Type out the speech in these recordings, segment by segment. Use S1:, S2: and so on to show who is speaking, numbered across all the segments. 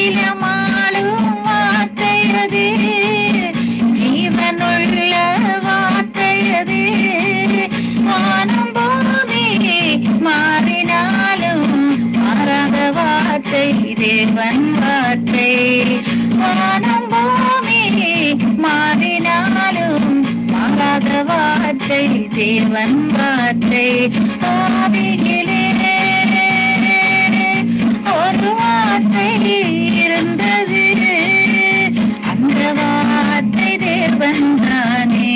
S1: அகிலமாளும் வார்த்தையது, ஜீவனுள்ள வார்த்தையது. வானம் பூமி மாறினாலும் மாறாத வார்த்தை தேவன் வார்த்தை. வானம் பூமி மாறினாலும் மாறாத வார்த்தை தேவன் வார்த்தை. ஆதியிலே ஒரு வார்த்தை இருந்தது, அந்த வார்த்தை தேவன் தானே.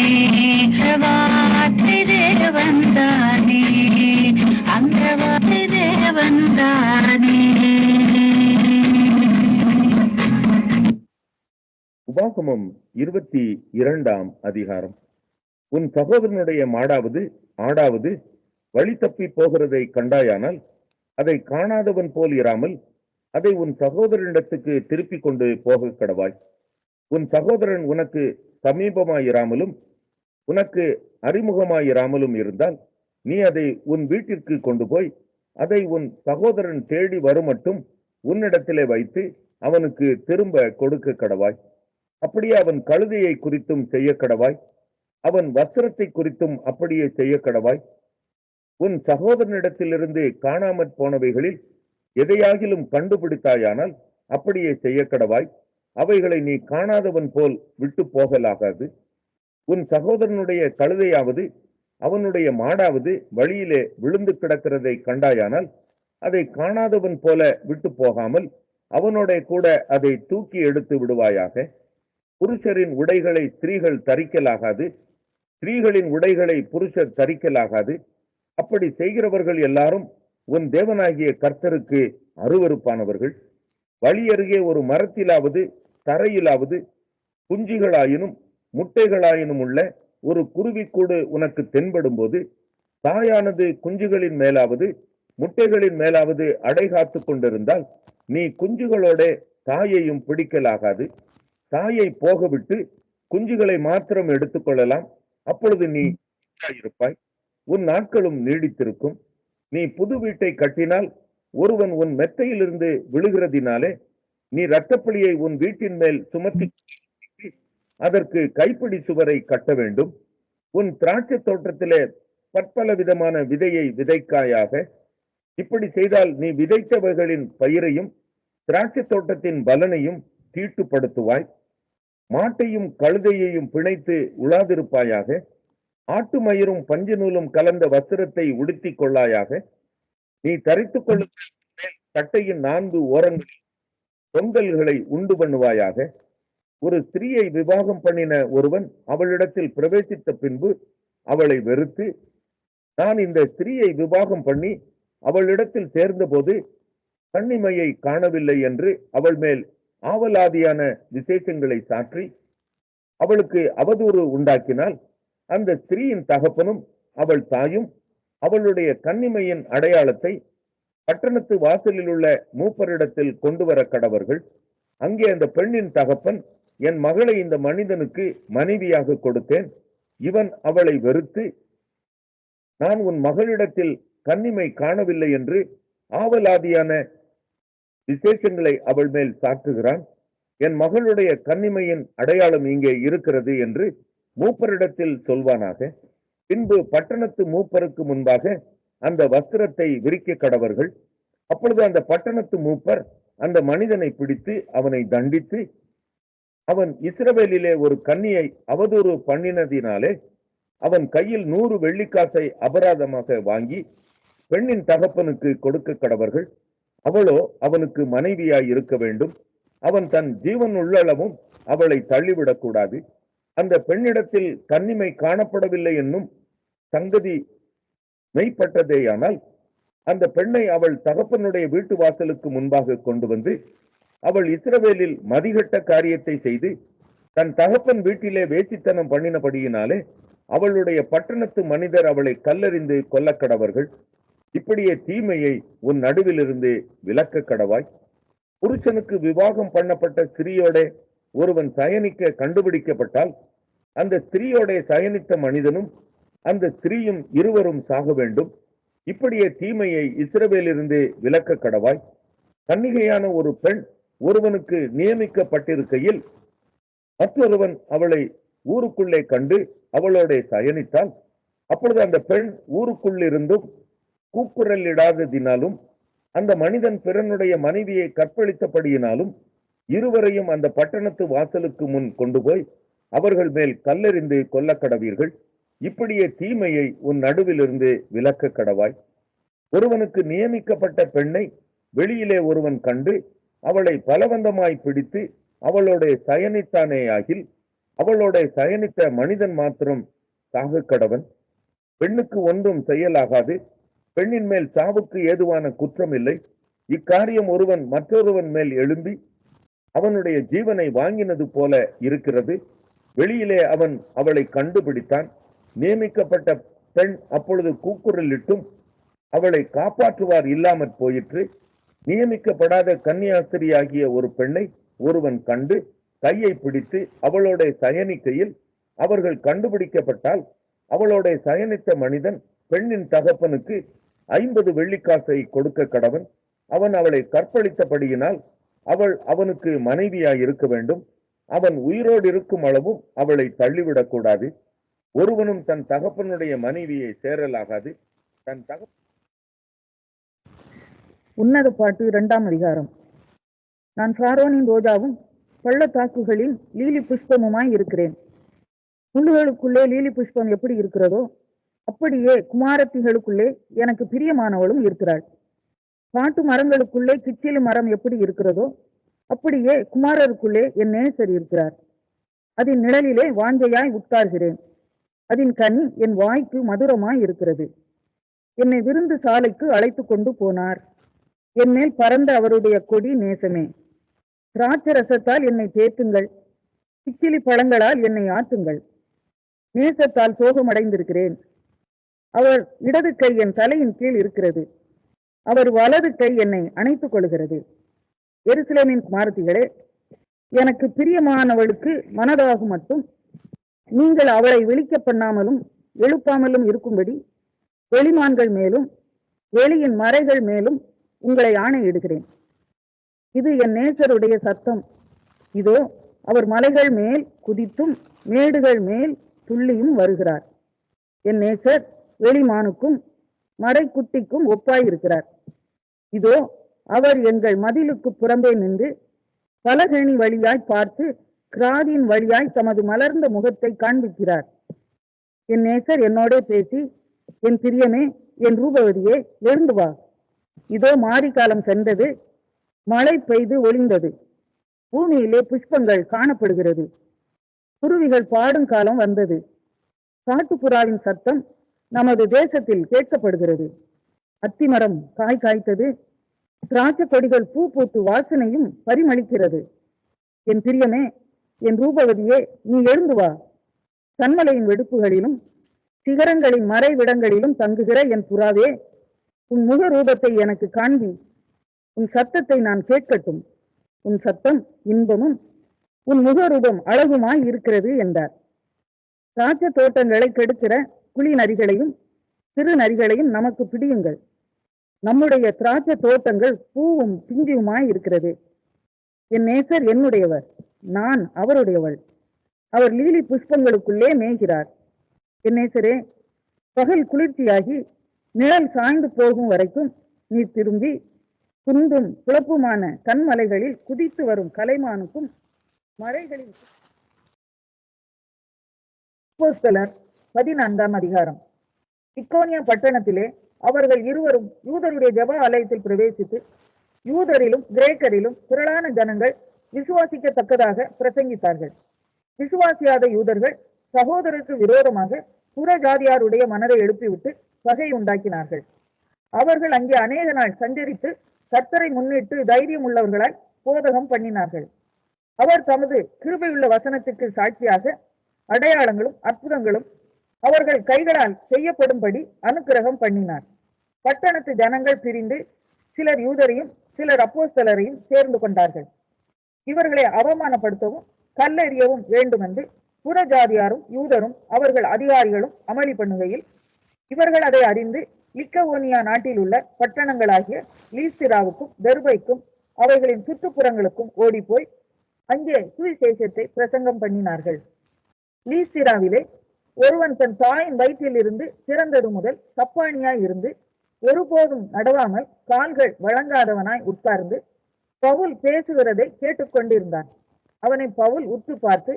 S1: வார்த்தை தேவன் தானே, அந்த வார்த்தை தேவன் தானே.
S2: உபாகமம் 22ஆம் அதிகாரம். உன் சகோதரனுடைய மாடாவது ஆடாவது வழி தப்பி போகிறதை கண்டாயானால் அதை காணாதவன் போல் இராமல் அதை உன் சகோதரனிடத்துக்கு திருப்பி கொண்டு போக கடவாய். உன் சகோதரன் உனக்கு சமீபமாயிராமலும் உனக்கு அறிமுகமாயிராமலும் இருந்தால் நீ அதை உன் வீட்டிற்கு கொண்டு போய் அதை உன் சகோதரன் தேடி வருமட்டும் உன்னிடத்திலே வைத்து அவனுக்கு திரும்ப கொடுக்க கடவாய். அப்படியே அவன் கழுதையை குறித்தும் செய்ய கடவாய், அவன் வஸ்திரத்தை குறித்தும் அப்படியே செய்ய கடவாய். உன் சகோதரனிடத்திலிருந்து காணாமற் போனவைகளில் எதையாகிலும் கண்டுபிடித்தாயானால் அப்படியே செய்ய கடவாய். அவைகளை நீ காணாதவன் போல் விட்டு போகலாகாது. உன் சகோதரனுடைய கழுதையாவது அவனுடைய மாடாவது வழியிலே விழுந்து கிடக்கிறதை கண்டாயானால் அதை காணாதவன் போல விட்டு போகாமல் அவனோட கூட அதை தூக்கி எடுத்து விடுவாயாக. புருஷரின் உடைகளை ஸ்திரீகள் தரிக்கலாகாது, ஸ்திரீகளின் உடைகளை புருஷர் தரிக்கலாகாது. அப்படி செய்கிறவர்கள் எல்லாரும் உன் தேவனாகிய கர்த்தருக்கு அருவருப்பானவர்கள். வழியருகே ஒரு மரத்திலாவது தரையிலாவது குஞ்சுகளாயினும் முட்டைகளாயினும் உள்ள ஒரு குருவிக்கூடு உனக்கு தென்படும் போது தாயானது குஞ்சுகளின் மேலாவது முட்டைகளின் மேலாவது அடைகாத்து கொண்டிருந்தால் நீ குஞ்சுகளோட தாயையும் பிடிக்கலாகாது. தாயை போகவிட்டு குஞ்சுகளை மாத்திரம் எடுத்துக்கொள்ளலாம். அப்பொழுது நீ இருப்பாய், உன் நாட்களும் நீடித்திருக்கும். நீ புது வீட்டை கட்டினால் ஒருவன் உன் மெத்தையிலிருந்து விழுகிறதினாலே நீ இரத்தப்பழியை உன் வீட்டின் மேல் சுமத்தி அதற்கு கைப்பிடி சுவரை கட்ட வேண்டும். உன் திராட்சை தோட்டத்திலே பற்பல விதமான விதையை விதைக்காயாக. இப்படி செய்தால் நீ விதைத்தவர்களின் பயிரையும் திராட்சை தோட்டத்தின் பலனையும் தீட்டுப்படுத்துவாய். மாட்டையும் கழுதையையும் பிணைத்து உழாதிருப்பாயாக. ஆட்டு மயிரும் பஞ்சு நூலும் கலந்த வஸ்திரத்தை உடுத்தி கொள்ளாயாக. நீ தரித்துக் கொள்ளும் சட்டையின் 4 ஓரங்களில் தொங்கல்களை உண்டு பண்ணுவாயாக. ஒரு ஸ்திரீயை விவாகம் பண்ணின ஒருவன் அவளிடத்தில் பிரவேசித்த பின்பு அவளை வெறுத்து, நான் இந்த ஸ்திரீயை விவாகம் பண்ணி அவளிடத்தில் சேர்ந்தபோது கன்னிமையை காணவில்லை என்று அவள் மேல் ஆவலாதியான விசேஷங்களை சாற்றி அவளுக்கு அவதூறு உண்டாக்கினால் அந்த ஸ்திரீயின் தகப்பனும் அவள் தாயும் அவளுடைய கன்னிமையின் அடையாளத்தை பட்டணத்து வாசலில் உள்ள மூப்பரிடத்தில் கொண்டு வர கடவர்கள். அங்கே அந்த பெண்ணின் தகப்பன், என் மகளை இந்த மனிதனுக்கு மனைவியாக கொடுத்தேன், இவன் அவளை வெறுத்து நான் உன் மகளிடத்தில் கன்னிமை காணவில்லை என்று ஆவலாதியான விசேஷங்களை அவள் மேல் சாற்றுகிறான், என் மகளுடைய கன்னிமையின் அடையாளம் இங்கே இருக்கிறது என்று மூப்பரிடத்தில் சொல்வானாக. பின்பு பட்டணத்து மூப்பருக்கு முன்பாக அந்த வஸ்திரத்தை விரிக்க கடவர்கள். அப்பொழுது அந்த பட்டணத்து மூப்பர் அந்த மனிதனை பிடித்து அவனை தண்டித்து, அவன் இஸ்ரவேலிலே ஒரு கன்னியை அவதூறு பண்ணினதினாலே அவன் கையில் 100 வெள்ளிக்காசை அபராதமாக வாங்கி பெண்ணின் தகப்பனுக்கு கொடுக்க கடவர்கள். அவளோ அவனுக்கு மனைவியாய் இருக்க வேண்டும். அவன் தன் ஜீவன் உள்ளளவும் அவளை தள்ளிவிடக்கூடாது. அந்த பெண்ணிடத்தில் கன்னிமை காணப்படவில்லை என்னும் சங்கதி மெய்ப்பட்டதேயானால் அந்த பெண்ணை அவள் தகப்பனுடைய வீட்டு வாசலுக்கு முன்பாக கொண்டு வந்து, அவள் இஸ்ரவேலில் மதிகட்ட காரியத்தை செய்து தன் தகப்பன் வீட்டிலே வேசித்தனம் பண்ணினபடியினாலே அவளுடைய பட்டணத்து மனிதர் அவளை கல்லெறிந்து கொல்லக்கடவர்கள். இப்படியே தீமையை உன் நடுவிலிருந்து விலக்க கடவாய். புருஷனுக்கு விவாகம் பண்ணப்பட்ட ஸ்திரீயோட ஒருவன் சயனிக்க கண்டுபிடிக்கப்பட்டால் அந்த ஸ்திரீயோட சயனித்த மனிதனும் அந்த ஸ்திரீயும் இருவரும் சாக வேண்டும். இப்படியே தீமையை இஸ்ரவேலிலிருந்து விலக்க கடவாய். கன்னிகையான ஒரு பெண் ஒருவனுக்கு நியமிக்கப்பட்டிருக்கையில் மற்றொருவன் அவளை ஊருக்குள்ளே கண்டு அவளோட சயனித்தால், அப்பொழுது அந்த பெண் ஊருக்குள்ளிருந்தும் கூக்குரல் இடாததினாலும் அந்த மனிதன் பிறனுடைய மனைவியை கற்பழித்தபடியினாலும் இருவரையும் அந்த பட்டணத்து வாசலுக்கு முன் கொண்டு போய் அவர்கள் மேல் கல்லெறிந்து கொல்லக்கடவீர்கள். இப்படியே தீமையை உன் நடுவிலிருந்து விலக்க கடவாய். ஒருவனுக்கு நியமிக்கப்பட்ட பெண்ணை வெளியிலே ஒருவன் கண்டு அவளை பலவந்தமாய் பிடித்து அவளோட சயனித்தானேயாகில் அவளோட சயனித்த மனிதன் மாத்திரம் சாக கடவன். பெண்ணுக்கு ஒன்றும் செய்யலாகாது. பெண்ணின் மேல் சாவுக்கு ஏதுவான குற்றம் இல்லை. இக்காரியம் ஒருவன் மற்றொருவன் மேல் எழும்பி அவனுடைய ஜீவனை வாங்கினது போல இருக்கிறது. வெளியிலே அவன் அவளை கண்டுபிடித்தான். நியமிக்கப்பட்ட பெண் அப்பொழுது கூக்குரலிட்டும் அவளை காப்பாற்றுவார் இல்லாமற் போயிற்று. நியமிக்கப்படாத கன்னியாஸ்திரியாகிய ஒரு பெண்ணை ஒருவன் கண்டு கையை பிடித்து அவளோட சயனிக்கையில் அவர்கள் கண்டுபிடிக்கப்பட்டால் அவளோட சயனித்த மனிதன் பெண்ணின் தகப்பனுக்கு 50 வெள்ளிக்காசை கொடுக்க கடவன். அவன் அவளை கற்பழித்தபடியினால் அவள் அவனுக்கு மனைவியாய் இருக்க வேண்டும். அவன் உயிரோடு இருக்கும் அளவும் அவளை தள்ளிவிடக் கூடாது. ஒருவனும் தன் தகப்பனுடைய மனைவியை சேரலாகாது. தன்
S3: உன்னத பாட்டு 2ஆம் அதிகாரம். நான் சாரோனின் ரோஜாவும் பள்ளத்தாக்குகளில் லீலி புஷ்பமுமாய் இருக்கிறேன். முள்ளுகளுக்குள்ளே லீலி புஷ்பம் எப்படி இருக்கிறதோ அப்படியே குமாரத்திகளுக்குள்ளே எனக்கு பிரியமானவளும் இருக்கிறாள். காட்டு மரங்களுக்குள்ளே கிச்சிலி மரம் எப்படி இருக்கிறதோ அப்படியே குமாரருக்குள்ளே என் நேசர் இருக்கிறார். அதன் நிழலிலே வாஞ்சையாய் உட்கார்கிறேன். அதன் கனி என் வாய்க்கு மதுரமாய் இருக்கிறது. என்னை விருந்து சாலைக்கு அழைத்து கொண்டு போனார். என் மேல் பறந்த அவருடைய கொடி நேசமே. திராட்சரசத்தால் என்னை தேற்றுங்கள், கிச்சிலி பழங்களால் என்னை ஆற்றுங்கள். நேசத்தால் சோகமடைந்திருக்கிறேன். அவர் இடது கை என் தலையின் கீழ் இருக்கிறது. அவர் வலது கை என்னை அணைத்துக் கொள்கிறது. எருசலேமின் குமாரத்திகளே, எனக்கு பிரியமானவளுக்கு மனதாகும் மட்டும் நீங்கள் அவளை விழிக்க பண்ணாமலும் எழுப்பாமலும் இருக்கும்படி வெளிமான்கள் மேலும் வெளியின் மறைகள் மேலும் உங்களை ஆணையிடுகிறேன். இது என் நேசருடைய சத்தம். இதோ அவர் மலைகள் மேல் குதித்தும் மேடுகள் மேல் துள்ளியும் வருகிறார். என் நேசர் வெளிமானுக்கும் மறைக்குட்டிக்கும் ஒப்பாயிருக்கிறார். இதோ அவர் எங்கள் மதிலுக்கு புறம்பே நின்று பலகேணி வழியாய் பார்த்து கிராதின் வழியாய் தமது மலர்ந்த முகத்தை காண்பிக்கிறார். என் நேசர் என்னோடே பேசி, என் பிரியமே, என் ரூபவதியே, எழுந்து வா. இதோ மாரிக்காலம் சென்றது, மழை பெய்து ஒளிந்தது, பூமியிலே புஷ்பங்கள் காணப்படுகிறது, குருவிகள் பாடும் காலம் வந்தது, காட்டுப்புறாவின் சத்தம் நமது தேசத்தில் கேட்கப்படுகிறது. அத்திமரம் காய் காய்த்தது, திராட்சை கொடிகள் பூ பூத்து வாசனையும் பரிமளிக்கிறது. என் பிரியமே, என் ரூபவதியே, நீ எழுந்து வா. கண்மலையின் வெடுப்புகளிலும் சிகரங்களின் மறைவிடங்களிலும் தங்குகிற என் புறாவே, உன் முக ரூபத்தை எனக்கு காண்பி. உன் சத்தத்தை நான் கேட்கட்டும். உன் சத்தம் இன்பமும் உன் முகரூபம் அழகுமாய் இருக்கிறது என்றார். திராட்சை தோட்டங்களை கெடுக்கிற குழி நரிகளையும் சிறு நரிகளையும் நமக்கு பிடியுங்கள். நம்முடைய திராட்சை தோட்டங்கள் பூவும் பிஞ்சுமாய் இருக்கிறது. என் நேசர் என்னுடையவர், நான் அவருடையவள். அவர் லீலி புஷ்பங்களுக்குள்ளே மேய்கிறார். என் நேசரே, பகல் குளிர்ச்சியாகி நிழல் சாய்ந்து போகும் வரைக்கும் நீ திரும்பி குன்றும் குழப்புமான கண்மலைகளில் குதித்து வரும் கலைமானுக்கும் மலைகளில் 14ஆம் அதிகாரம். இக்கோனியா பட்டணத்திலே அவர்கள் இருவரும் யூதருடைய ஜெப ஆலயத்தில் பிரவேசித்து யூதரிலும் கிரேக்கரிலும் திரளான ஜனங்கள் விசுவாசிக்கத்தக்கதாக பிரசங்கித்தார்கள். விசுவாசியாத யூதர்கள் சகோதரருக்கு விரோதமாக புற ஜாதியாருடைய மனதை எழுப்பிவிட்டு பகை உண்டாக்கினார்கள். அவர்கள் அங்கே அநேக நாள் சஞ்சரித்து கர்த்தரை முன்னிட்டு தைரியம் உள்ளவர்களாய் போதகம் பண்ணினார்கள். அவர் தமது கிருபையுள்ள வசனத்துக்கு சாட்சியாக அடையாளங்களும் அற்புதங்களும் அவர்கள் கைகளால் செய்யப்படும்படி அனுக்கிரகம் பண்ணினார். பட்டணத்து ஜனங்கள் பிரிந்து சிலர் யூதரையும் சிலர் அப்போஸ்தலரையும் சேர்ந்து கொண்டார்கள். இவர்களை அவமானப்படுத்தவும் கல்லெறியவும் வேண்டுமென்று புற ஜாதியாரும் யூதரும் அவர்கள் அதிகாரிகளும் அமளி பண்ணுகையில் இவர்கள் அதை அறிந்து லிக்கவோனியா நாட்டில் உள்ள பட்டணங்களாகிய லீஸ்திராவுக்கும் தெர்பைக்கும் அவைகளின் சுற்றுப்புறங்களுக்கும் ஓடிப்போய் அங்கே சுவிசேஷத்தை பிரசங்கம் பண்ணினார்கள். லீஸ்திராவிலே ஒருவன் தன் தாயின் வயிற்றில் இருந்து பிறந்தது முதல் சப்பானியாய் இருந்து ஒருபோதும் நடவாமல் கால்கள் வழங்காதவனாய் உட்கார்ந்து பவுல் பேசுகிறதை கேட்டுக்கொண்டிருந்தான். அவனை பவுல் உற்று பார்த்து,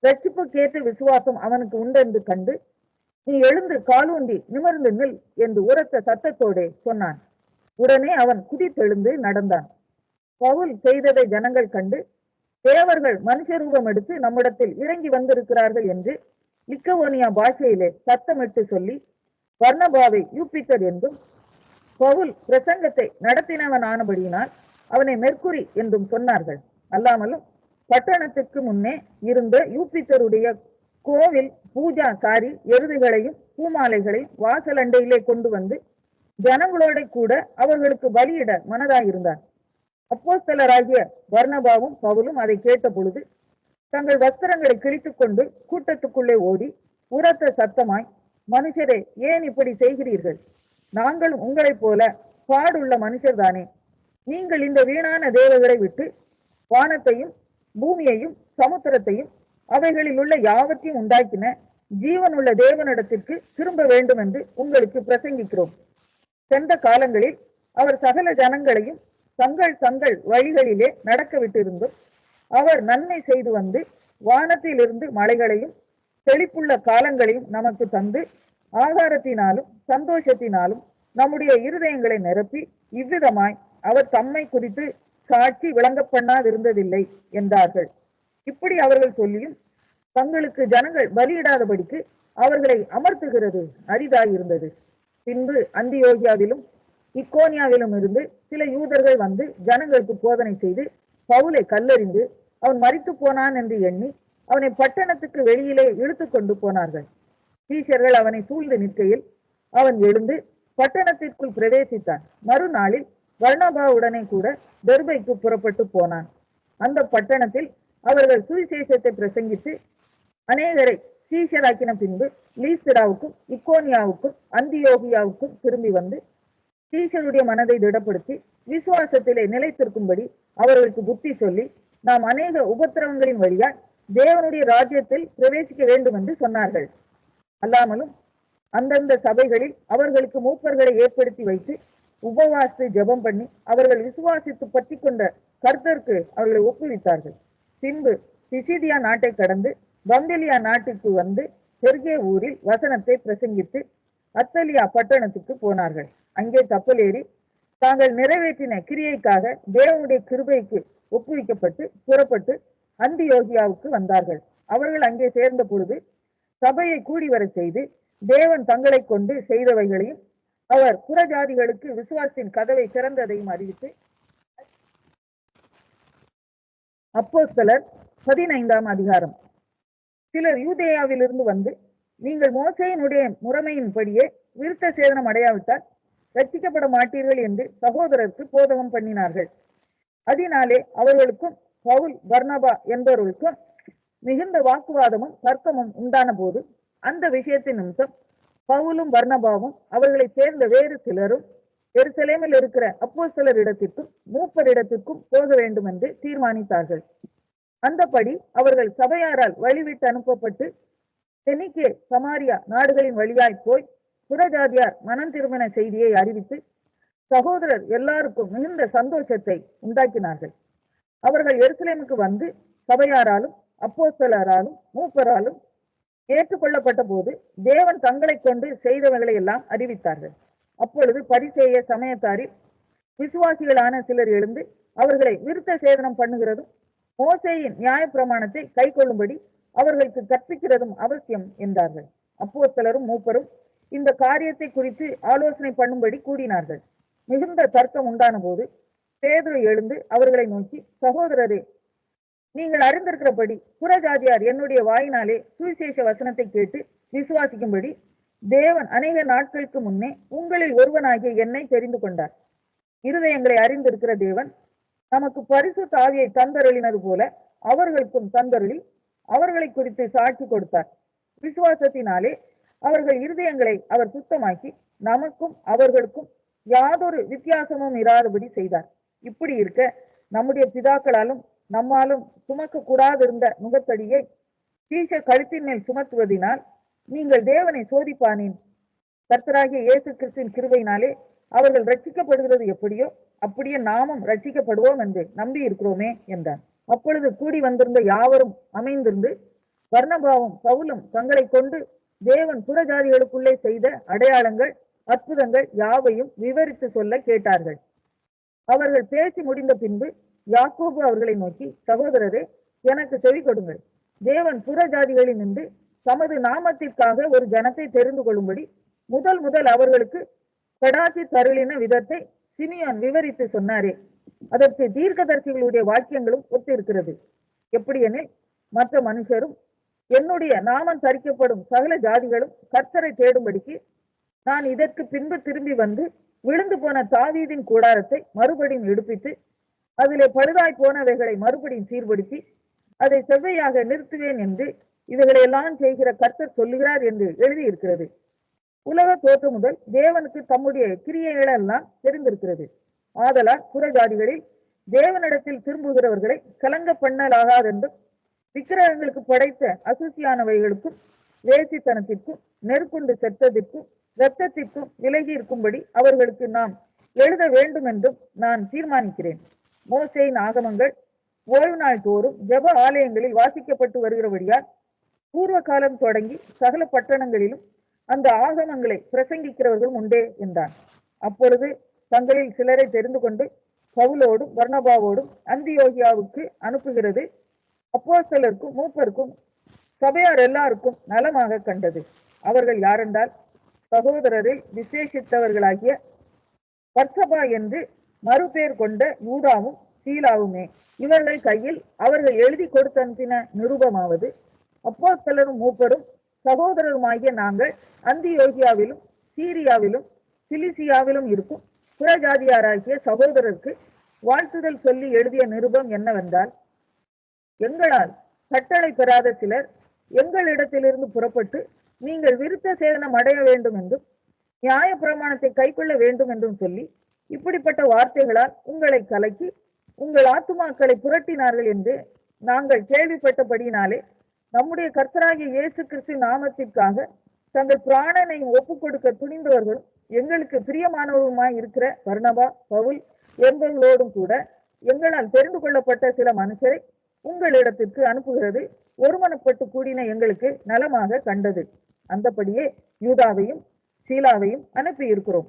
S3: ரட்சிப்புக்கேற்ற விசுவாசம் அவனுக்கு உண்டென்று கண்டு, நீ எழுந்து காலூன்றி நிமிர்ந்து நில் என்று உரத்த சத்தத்தோடே சொன்னான். உடனே அவன் குதித்தெழுந்து நடந்தான். பவுல் செய்ததை ஜனங்கள் கண்டு, தேவர்கள் மனுஷ ரூபம் எடுத்து நம்மிடத்தில் இறங்கி வந்திருக்கிறார்கள் என்று லிக்கவோனியா பாஷையிலே சத்தமிட்டு சொல்லி பர்னபாவை யூப்பித்தர் என்றும், பவுல் பிரசங்கத்தை நடத்தினவன் ஆனபடியினால் அவனை மெர்க்குரி என்றும் சொன்னார்கள். அல்லாமலும் பட்டணத்துக்கு முன்னே இருந்த யூப்பித்தருடைய கோவில் பூஜாக்காரி எருதுகளையும் பூமாலைகளையும் வாசல் அண்டையிலே கொண்டு வந்து ஜனங்களோட கூட அவர்களுக்கு பலியிட மனதாயிருந்தார். அப்போஸ்தலராகிய பர்னபாவும் பவுலும் அதை கேட்ட பொழுது தங்கள் வஸ்திரங்களை கிழித்துக் கொண்டு கூட்டத்துக்குள்ளே ஓடி உரத்த சத்தமாய், மனுஷரே, ஏன் இப்படி செய்கிறீர்கள்? நாங்களும் உங்களைப் போல பாடுள்ள மனுஷர்தானே. நீங்கள் இந்த வீணான தேவர்களை விட்டு வானத்தையும் பூமியையும் சமுத்திரத்தையும் அவைகளில் உள்ள யாவற்றையும் உண்டாக்கின ஜீவனுள்ள தேவனிடத்திற்கு திரும்ப வேண்டும் என்று உங்களுக்கு பிரசங்கிக்கிறோம். சென்ற காலங்களில் அவர் சகல ஜனங்களையும் தங்கள் வழிகளிலே நடக்க விட்டிருந்தும் அவர் நன்மை செய்து வந்து வானத்திலிருந்து மழைகளையும் செழிப்புள்ள காலங்களையும் நமக்கு தந்து ஆகாரத்தினாலும் சந்தோஷத்தினாலும் நம்முடைய இருதயங்களை நிரப்பி இவ்விதமாய் அவர் தம்மை குறித்து சாட்சி விளங்க பண்ணாதிருந்ததில்லை என்றார்கள். இப்படி அவர்கள் சொல்லியும் தங்களுக்கு ஜனங்கள் பலியிடாதபடிக்கு அவர்களை அமர்த்துகிறது அரிதாயிருந்தது. பின்பு அந்தியோகியாவிலும் இக்கோனியாவிலும் இருந்து சில யூதர்கள் வந்து ஜனங்களுக்கு போதனை செய்து பவுலை கல்லறிந்து அவன் மரித்து போனான் என்று எண்ணி அவனை பட்டணத்துக்கு வெளியிலே இழுத்து கொண்டு போனார்கள். சீஷர்கள் அவனை சூழ்ந்து நிற்கையில் அவன் எழுந்து பட்டணத்திற்குள் பிரவேசித்தான். மறுநாளில் பர்னபாவுடனே கூட தெர்பைக்கு புறப்பட்டு போனான். அந்த பட்டணத்தில் அவர்கள் சுவிசேஷத்தை பிரசங்கித்து அநேகரை சீஷராக்கின பின்பு லீஸ்திராவுக்கும் இக்கோனியாவுக்கும் அந்தியோகியாவுக்கும் திரும்பி வந்து சீஷருடைய மனதை திடப்படுத்தி விசுவாசத்திலே நிலைத்திருக்கும்படி அவர்களுக்கு புத்தி சொல்லி, நாம் அநேக உபத்திரவங்களின் வழியாய் தேவனுடைய ராஜ்யத்தில் பிரவேசிக்க வேண்டும் என்று சொன்னார்கள். அல்லாமலும் அந்தந்த சபைகளில் அவர்களுக்கு மூப்பர்களை ஏற்படுத்தி வைத்து உபவாசித்து ஜெபம் பண்ணி அவர்கள் விசுவாசித்து பற்றி கொண்ட கர்த்தருக்கு அவர்களை ஒப்புவித்தார்கள். பின்பு பிசிதியா நாட்டை கடந்து பம்பிலியா நாட்டுக்கு வந்து பெர்கே ஊரில் வசனத்தை பிரசங்கித்து அத்தலியா பட்டணத்துக்கு போனார்கள். அங்கே கப்பல் ஏறி தாங்கள் நிறைவேற்றின கிரியைக்காக தேவனுடைய கிருபைக்கு ஒப்புவிக்கப்பட்டு புறப்பட்டு அந்தியோகியாவுக்கு வந்தார்கள். அவர்கள் அங்கே சேர்ந்த பொழுது சபையை கூடி வர செய்து தேவன் தங்களை கொண்டு செய்தவைகளையும் அவர் புறஜாதிகளுக்கு விசுவாசின் கதவை திறந்ததையும் அறிவித்து, அப்போஸ்தலர் 15ஆம் அதிகாரம். சிலர் யூதேயாவிலிருந்து வந்து, நீங்கள் மோசேயினுடைய முறைமையின்படியே விருத்த சேதனம் அடையாவிட்டால் ரட்சிக்கப்பட மாட்டீர்கள் என்று சகோதரருக்கு போதகம் பண்ணினார்கள். அதனாலே அவர்களுக்கும் பவுல் பர்னபா என்பவர்களுக்கும் மிகுந்த வாக்குவாதமும் தர்க்கமும் உண்டான போது அந்த விஷயத்தின் நிமித்தம் பவுலும் பர்னபாவும் அவர்களை சேர்ந்த வேறு சிலரும் எருசலேமில் இருக்கிற அப்போஸ்தலர் இடத்திற்கும் மூப்பர் இடத்திற்கும் போக வேண்டும் என்று தீர்மானித்தார்கள். அந்தபடி அவர்கள் சபையாரால் வழிவிட்டு அனுப்பப்பட்டு தெனிக்கே சமாரியா நாடுகளின் வழியாய் போய் புறஜாதியார் மனம் திருமண செய்தியை அறிவித்து சகோதரர் எல்லாருக்கும் மிகுந்த சந்தோஷத்தை உண்டாக்கினார்கள். அவர்கள் எருசலேமுக்கு வந்து சபையாராலும் அப்போஸ்தலராலும் மூப்பராலும் ஏற்றுக்கொள்ளப்பட்ட போது தேவன் தங்களை கொண்டு செய்தவர்களை எல்லாம் அறிவித்தார்கள். அப்பொழுது பரிசேய சமயத்தாரில் விசுவாசிகளான சிலர் எழுந்து அவர்களை விருத்த சேதனம் பண்ணுகிறதும் மோசேயின் நியாய பிரமாணத்தை கை கொள்ளும்படி அவர்களுக்கு கற்பிக்கிறதும் அவசியம் என்றார்கள். அப்போஸ்தலரும் மூப்பரும் இந்த காரியத்தை குறித்து ஆலோசனை பண்ணும்படி கூடினார்கள். மிகுந்த தர்க்கம் உண்டான போது பேதுரு எழுந்து அவர்களை நோக்கி, சகோதரரே, நீங்கள் அறிந்திருக்கிறபடி புறஜாதியார் என்னுடைய வாயினாலே சுவிசேஷ வசனத்தை கேட்டு விசுவாசிக்கும்படி தேவன் அநேக நாட்களுக்கு முன்னே உங்களில் ஒருவனாகிய என்னை தெரிந்து கொண்டார். இருதயங்களை அறிந்திருக்கிற தேவன் நமக்கு பரிசுத்த ஆவியை தந்தருளினது போல அவர்களுக்கும் தந்தருளி அவர்களை குறித்து சாட்சி கொடுத்தார். விசுவாசத்தினாலே அவர்கள் இருதயங்களை அவர் சுத்தமாக்கி நமக்கும் அவர்களுக்கும் யாதொரு வித்தியாசமும் இராதபடி செய்தார். இப்படி இருக்க நம்முடைய பிதாக்களாலும் நம்மாலும் சுமக்க கூடாதிருந்த நுகத்தடியை சீஷர் கழுத்தின் மேல் சுமத்துவதினால் நீங்கள் தேவனை சோதிப்பானேன். கர்த்தராகிய இயேசு கிறிஸ்துவின் கிருபையினாலே அவர்கள் ரட்சிக்கப்படுகிறது எப்படியோ அப்படியே நாமும் ரட்சிக்கப்படுவோம் என்று நம்பி இருக்கிறோமே என்றான். அப்பொழுது கூடி வந்திருந்த யாவரும் அமைந்திருந்து பர்னபாவும் பவுலும் தங்களை கொண்டு தேவன் புறஜாதிகளுக்குள்ளே செய்த அடையாளங்கள் அற்புதங்கள் யாவையும் விவரித்து சொல்ல கேட்டார்கள். அவர்கள் பேசி முடிந்த பின்பு யாக்கோபு அவர்களை நோக்கி, சகோதரரே, எனக்கு செவி கொடுங்கள். தேவன் புறஜாதிகளில் நின்று தமது நாமத்திற்காக ஒரு ஜனத்தை தெரிந்து கொள்ளும்படி முதல் அவர்களுக்கு கடாசி தருளின விதத்தை சிமியோன் விவரித்து சொன்னாரே, அதற்கு தீர்க்கதரிசிகளுடைய வாக்கியங்களும் ஒத்திருக்கிறது. எப்படியெனில் மற்ற மனுஷரும் என்னுடைய நாமம் தரிக்கப்படும் சகல ஜாதிகளும் கர்த்தரை தேடும்படிக்கு நான் இதற்கு பின்பு திரும்பி வந்து விழுந்து போன தாவீதின் கூடாரத்தை மறுபடியும் எடுப்பித்து அதிலே பழுதாய் போனவைகளை மறுபடியும் சீர்படுத்தி அதை செவ்வையாக நிறுத்துவேன் என்று இவைகளை எல்லாம் செய்கிற கர்த்தர் சொல்லுகிறார் என்று எழுதியிருக்கிறது. உலக தோற்றம் முதல் தேவனுக்கு தம்முடைய கிரியைகளெல்லாம் தெரிந்திருக்கிறது. ஆதலால் புறஜாதிகளில் தேவனிடத்தில் திரும்புகிறவர்களை கலங்க பண்ணலாகாதென்றும் விக்கிரகங்களுக்கு படைத்த அசுசியானவைகளுக்கும் வேசித்தனத்திற்கும் நெருக்குண்டு செத்ததிற்கும் இரத்தத்திற்கும் விலகி இருக்கும்படி அவர்களுக்கு நாம் எழுத வேண்டும் என்றும் நான் தீர்மானிக்கிறேன். மோசேயின் ஆகமங்கள் ஓய்வு நாள் தோறும் ஜெப ஆலயங்களில் வாசிக்கப்பட்டு வருகிறபடியால் பூர்வ காலம் தொடங்கி சகல பட்டணங்களிலும் அந்த ஆகமங்களை பிரசங்கிக்கிறவர்களும் உண்டே என்றான். அப்பொழுது தங்களில் சிலரை தெரிந்து கொண்டு பவுலோடும் பர்னபாவோடும் அந்தியோகியாவுக்கு அனுப்புகிறது அப்போஸ்தலருக்கும் மூப்பருக்கும் சபையார் எல்லாருக்கும் நலமாக கண்டது. அவர்கள் யாரென்றால், சகோதரரில் விசேஷித்தவர்களாகிய பர்சபா என்று மறுபேர் கொண்ட யூதாவும் சீலாவுமே. இவர்கள் கையில் அவர்கள் எழுதி கொடுத்தனுப்பின நிருபமாவது, அப்போஸ்தலரும் மூப்பரும் சகோதரருமாகிய நாங்கள் அந்தியோகியாவிலும் சீரியாவிலும் சிலிசியாவிலும் இருக்கும் புறஜாதியாராகிய சகோதரருக்கு வாழ்த்துதல் சொல்லி எழுதிய நிருபம் என்னவென்றால், எங்களால் கட்டளை பெறாத சிலர் எங்களிடத்திலிருந்து புறப்பட்டு நீங்கள் விருத்த சேதனம் அடைய வேண்டும் என்றும் நியாய பிரமாணத்தை கைக்கொள்ள வேண்டும் என்றும் சொல்லி இப்படிப்பட்ட வார்த்தைகளால் உங்களை கலக்கி உங்கள் ஆத்துமாக்களை புரட்டினார்கள் என்று நாங்கள் கேள்விப்பட்டபடியினாலே நம்முடைய கர்த்தராகிய இயேசு கிறிஸ்து நாமத்திற்காக தங்கள் பிராணனை ஒப்புக் கொடுக்க துணிந்தவர்களும் எங்களுக்கு பிரியமானவருமாய் இருக்கிற பர்னபா பவுல் என்பவர்களோடும் கூட எங்களால் தெரிந்து கொள்ளப்பட்ட சில மனுஷரை உங்களிடத்திற்கு அனுப்புகிறது ஒருமனப்பட்டு கூடின எங்களுக்கு நலமாக கண்டது. அந்தபடியே யூதாவையும் சீலாவையும் அனுப்பி இருக்கிறோம்.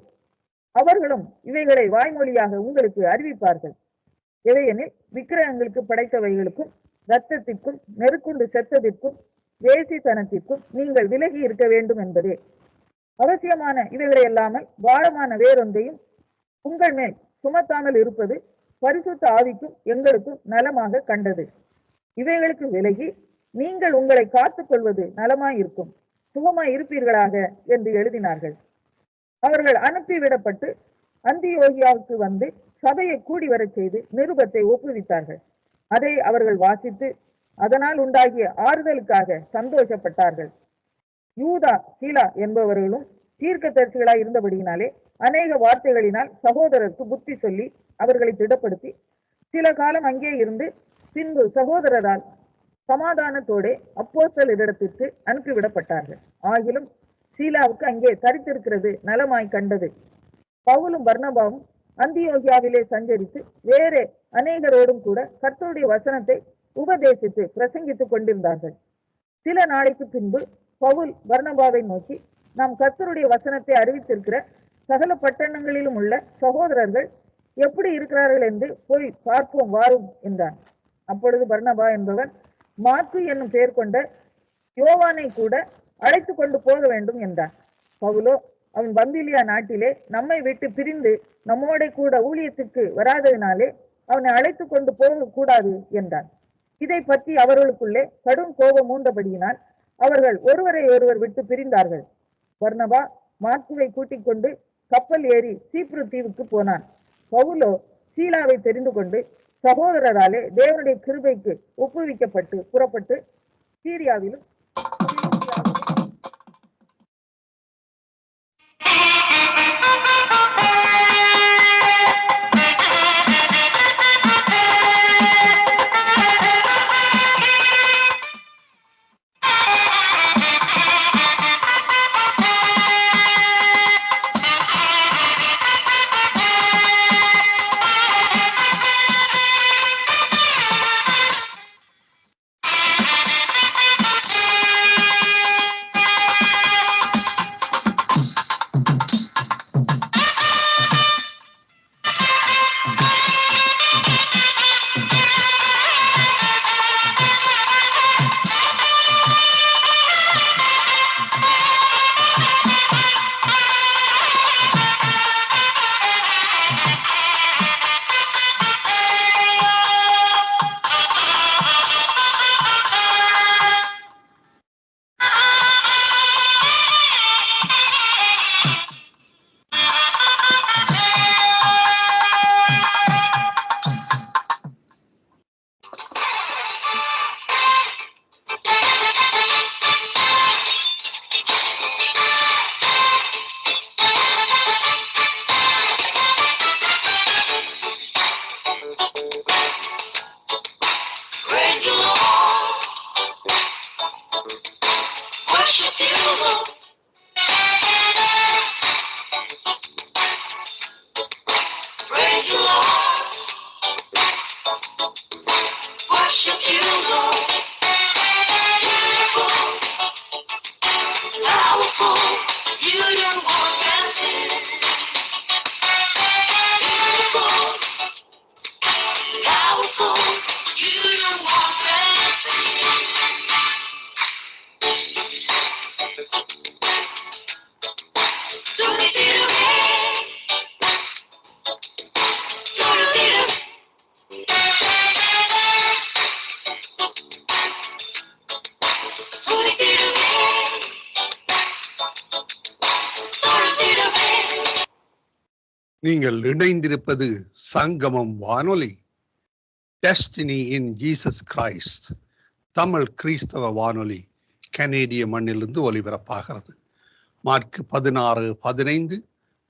S3: அவர்களும் இவைகளை வாய்மொழியாக உங்களுக்கு அறிவிப்பார்கள். எவையெனில் விக்கிரகங்களுக்கு படைத்தவைகளுக்கும் இரத்தத்திற்கும் நெருக்குண்டு செத்ததிற்கும் வேசித்தனத்திற்கும் நீங்கள் விலகி இருக்க வேண்டும் என்பதே. அவசியமான இவைகளை அல்லாமல் பாரமான வேறொன்றையும் உங்கள் மேல் சுமத்தாமல் இருப்பது பரிசுத்த ஆவிக்கும் எங்களுக்கும் நலமாக கண்டது. இவைகளுக்கு விலகி நீங்கள் உங்களை காத்துக் கொள்வது நலமாயிருக்கும், சுகமாய் இருப்பீர்களாக என்று எழுதினார்கள். அவர்கள் அனுப்பிவிடப்பட்டு அந்தியோகியாவுக்கு வந்து சபையை கூடி வரச் செய்து நிருபத்தை ஒப்புவித்தார்கள். அதை அவர்கள் வாசித்து அதனால் உண்டாகிய ஆறுதலுக்காக சந்தோஷப்பட்டார்கள். யூதா சீலா என்பவர்களும் தீர்க்கதரிசிகளாய் இருந்தபடியினாலே அநேக வார்த்தைகளினால் சகோதரருக்கு புத்தி சொல்லி அவர்களை திடப்படுத்தி சில காலம் அங்கே இருந்து பின்பு சகோதரரால் சமாதானத்தோടെ அப்போஸ்தலரிடத்திற்கு அனுப்பிவிடப்பட்டார்கள். ஆகிலும் சீலாவுக்கு அங்கே தரித்திருக்கிறது நலமாய் கண்டது. பவுலும் பர்னபாவும் அந்தியோகியாவிலே சஞ்சரித்து வேறே அநேகரோடும் கூட கர்த்தருடைய வசனத்தை உபதேசித்து பிரசங்கித்துக் கொண்டிருந்தார்கள். சில நாளைக்கு பின்பு பவுல் பர்னபாவை நோக்கி, நாம் கர்த்தருடைய வசனத்தை அறிவித்திருக்கிற சகல பட்டணங்களிலும் உள்ள சகோதரர்கள் எப்படி இருக்கிறார்கள் என்று போய் பார்ப்போம் வாரும் என்றான். அப்பொழுது பர்னபா என்பவன் மாற்கு என்னும் பெயர் கொண்ட யோவானை கூட அழைத்து கொண்டு போக வேண்டும் என்றான். பவுலோ, அவன் பம்பிலியா நாட்டிலே நம்மை விட்டு பிரிந்து நம்மோட கூட ஊழியத்துக்கு வராததினாலே அவனை அழைத்து கொண்டு போக கூடாது என்றான். இதை பற்றி அவர்களுக்குள்ளே கடும் கோபம் மூண்டபடியினால் அவர்கள் ஒருவரை ஒருவர் விட்டு பிரிந்தார்கள். பர்னபா மார்க்குவை கூட்டிக் கொண்டு கப்பல் ஏறி சீப்ரு தீவுக்கு போனான். பவுலோ சீலாவை தெரிந்து கொண்டு சகோதரராலே தேவனுடைய கிருபைக்கு ஒப்புவிக்கப்பட்டு புறப்பட்டு சீரியாவிலும்
S4: நீங்கள் இணைந்திருப்பது சங்கமம் வானொலி. Destiny in Jesus Christ Tamil கிறிஸ்தவ வானொலி கனேடிய மண்ணிலிருந்து ஒலிபரப்பாகிறது. மார்க் 16:15,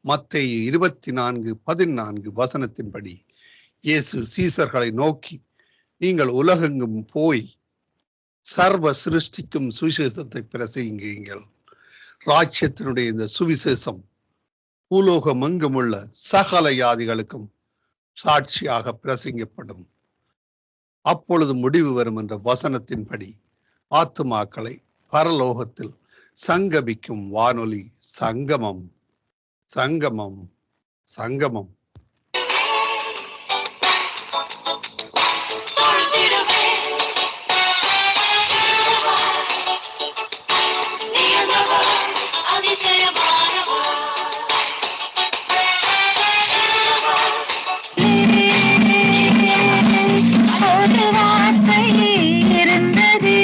S4: மத்தேயு 24:14 வசனத்தின்படி இயேசு சீசர்களை நோக்கி, நீங்கள் உலகெங்கும் போய் சர்வ சிருஷ்டிக்கும் சுவிசேஷத்தை பிரசங்கியுங்கள். ராஜ்யத்தினுடைய இந்த சுவிசேஷம் பூலோகம் எங்குமுள்ள சகல ஜாதிகளுக்கும் சாட்சியாக பிரசங்கப்படும். அப்பொழுது முடிவு வரும் என்ற வசனத்தின்படி ஆத்துமாக்களை பரலோகத்தில் சங்கமிக்கும் வானொலி சங்கமம். சங்கமம் சங்கமம்.
S1: ஒரு வார்த்தை இருந்தது,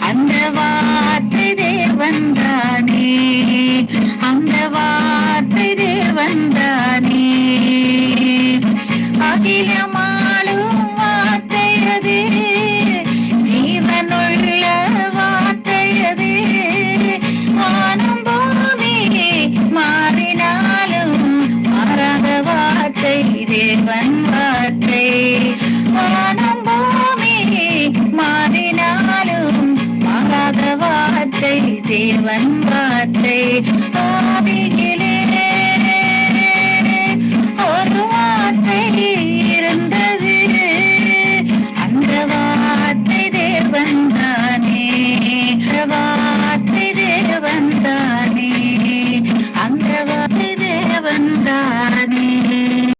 S1: அந்த வார்த்தை தேவன்தானே, அந்த வார்த்தை தேவன்தானே. அகிலமாளும் வார்த்தை அது, ஜீவனுள்ள வார்த்தை அது. வானம் பூமி மாறினாலும் மாறாத வார்த்தை தேவன் வார்த்தை. வானம் பூமி மாறினாலும் மாறாத வார்த்தை தேவன் வார்த்தை. ஆதியிலே ஒரு வார்த்தை இருந்தது, அந்த வார்த்தை தேவன்தானே, வார்த்தை தேவன்தானே, அந்த வார்த்தை தேவன்தானே.